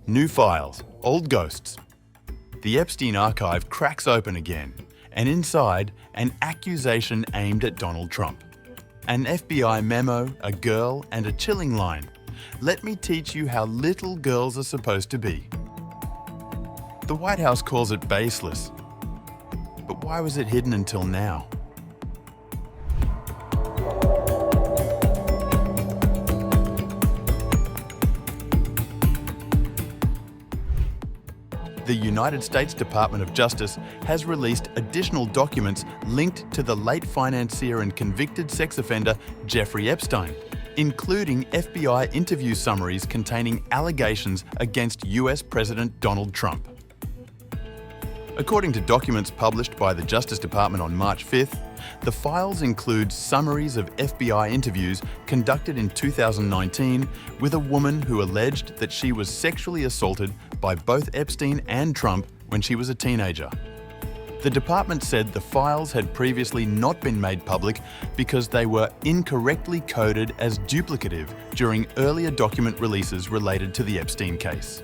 New files, old ghosts. The Epstein archive cracks open again, and inside, an accusation aimed at Donald Trump. An FBI memo, a girl, and a chilling line. Let me teach you how little girls are supposed to be. The White House calls it baseless. But why was it hidden until now? The United States Department of Justice has released additional documents linked to the late financier and convicted sex offender Jeffrey Epstein, including FBI interview summaries containing allegations against US President Donald Trump. According to documents published by the Justice Department on March 5th, the files include summaries of FBI interviews conducted in 2019 with a woman who alleged that she was sexually assaulted by both Epstein and Trump when she was a teenager. The department said the files had previously not been made public because they were incorrectly coded as duplicative during earlier document releases related to the Epstein case.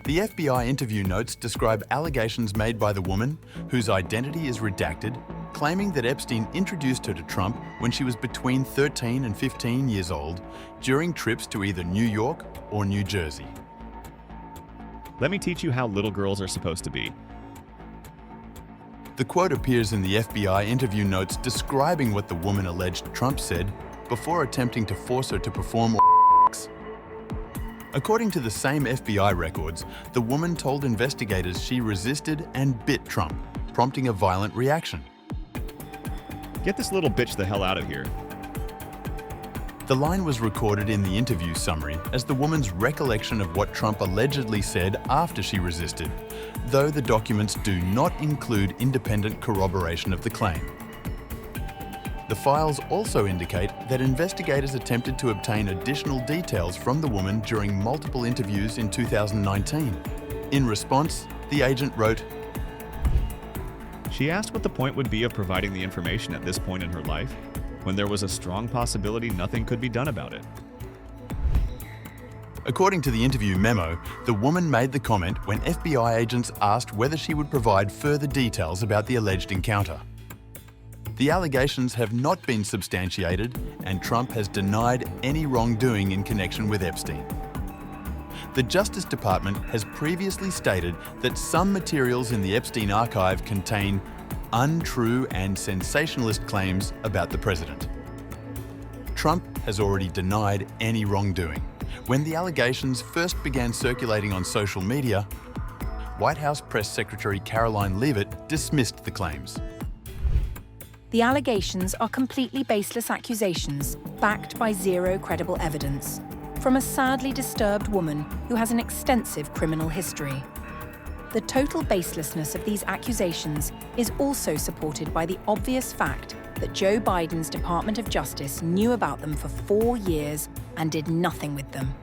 The FBI interview notes describe allegations made by the woman, whose identity is redacted, claiming that Epstein introduced her to Trump when she was between 13 and 15 years old during trips to either New York or New Jersey. Let me teach you how little girls are supposed to be. The quote appears in the FBI interview notes describing what the woman alleged Trump said before attempting to force her to perform. According to the same FBI records, the woman told investigators she resisted and bit Trump, prompting a violent reaction. Get this little bitch the hell out of here. The line was recorded in the interview summary as the woman's recollection of what Trump allegedly said after she resisted, though the documents do not include independent corroboration of the claim. The files also indicate that investigators attempted to obtain additional details from the woman during multiple interviews in 2019. In response, the agent wrote, She asked what the point would be of providing the information at this point in her life, when there was a strong possibility nothing could be done about it. According to the interview memo, the woman made the comment when FBI agents asked whether she would provide further details about the alleged encounter. The allegations have not been substantiated, and Trump has denied any wrongdoing in connection with Epstein. The Justice Department has previously stated that some materials in the Epstein archive contain untrue and sensationalist claims about the president. Trump has already denied any wrongdoing. When the allegations first began circulating on social media, White House Press Secretary Karoline Leavitt dismissed the claims. The allegations are completely baseless accusations, backed by zero credible evidence, from a sadly disturbed woman who has an extensive criminal history. The total baselessness of these accusations is also supported by the obvious fact that Joe Biden's Department of Justice knew about them for 4 years and did nothing with them,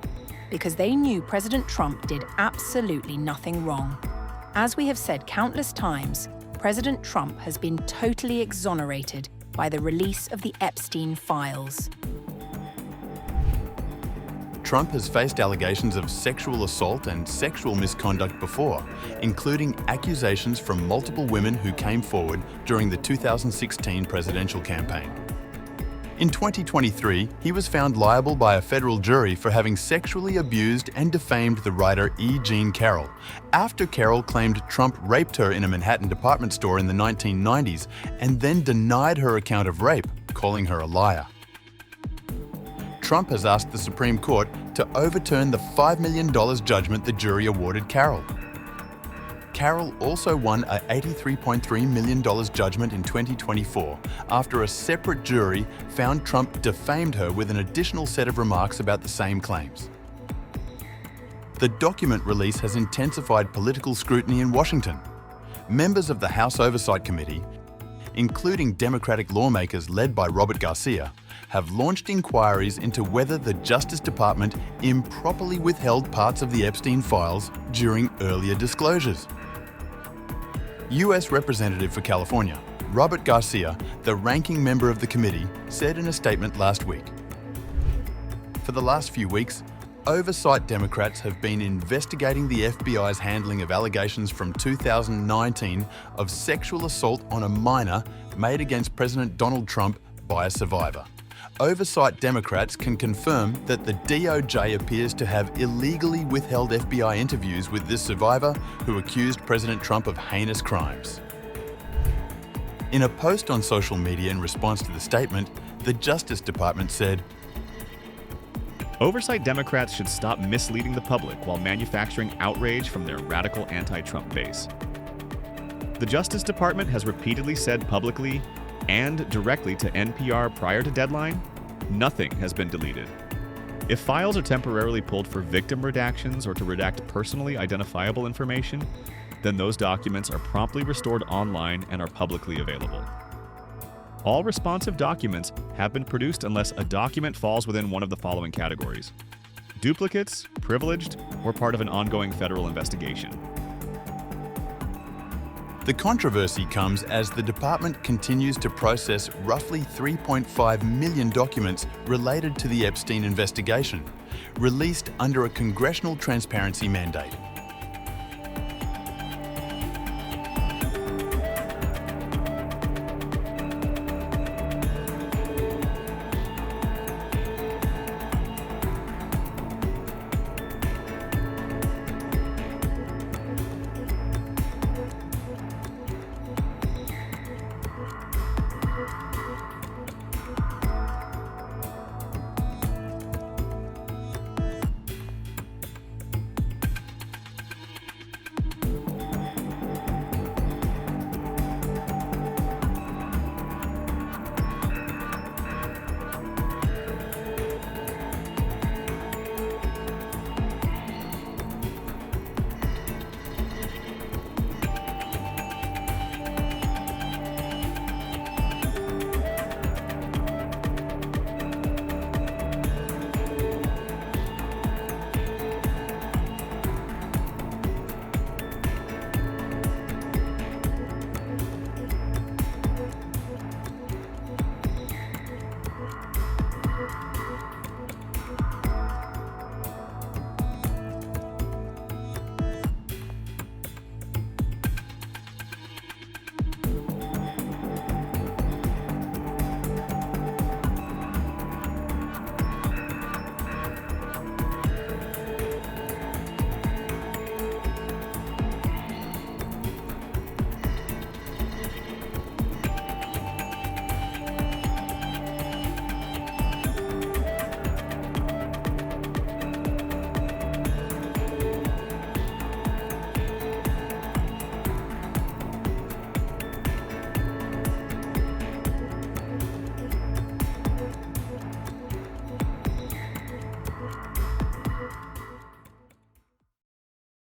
because they knew President Trump did absolutely nothing wrong. As we have said countless times, President Trump has been totally exonerated by the release of the Epstein files. Trump has faced allegations of sexual assault and sexual misconduct before, including accusations from multiple women who came forward during the 2016 presidential campaign. In 2023, he was found liable by a federal jury for having sexually abused and defamed the writer E. Jean Carroll, after Carroll claimed Trump raped her in a Manhattan department store in the 1990s and then denied her account of rape, calling her a liar. Trump has asked the Supreme Court to overturn the $5 million judgment the jury awarded Carroll. Carroll also won a $83.3 million judgment in 2024 after a separate jury found Trump defamed her with an additional set of remarks about the same claims. The document release has intensified political scrutiny in Washington. Members of the House Oversight Committee, including Democratic lawmakers led by Robert Garcia, have launched inquiries into whether the Justice Department improperly withheld parts of the Epstein files during earlier disclosures. US Representative for California, Robert Garcia, the ranking member of the committee, said in a statement last week, "For the last few weeks, Oversight Democrats have been investigating the FBI's handling of allegations from 2019 of sexual assault on a minor made against President Donald Trump by a survivor. Oversight Democrats can confirm that the DOJ appears to have illegally withheld FBI interviews with this survivor who accused President Trump of heinous crimes. In a post on social media in response to the statement, the Justice Department said, Oversight Democrats should stop misleading the public while manufacturing outrage from their radical anti-Trump base. The Justice Department has repeatedly said publicly and directly to NPR prior to deadline, nothing has been deleted. If files are temporarily pulled for victim redactions or to redact personally identifiable information, then those documents are promptly restored online and are publicly available. All responsive documents have been produced unless a document falls within one of the following categories: duplicates, privileged, or part of an ongoing federal investigation. The controversy comes as the department continues to process roughly 3.5 million documents related to the Epstein investigation, released under a congressional transparency mandate.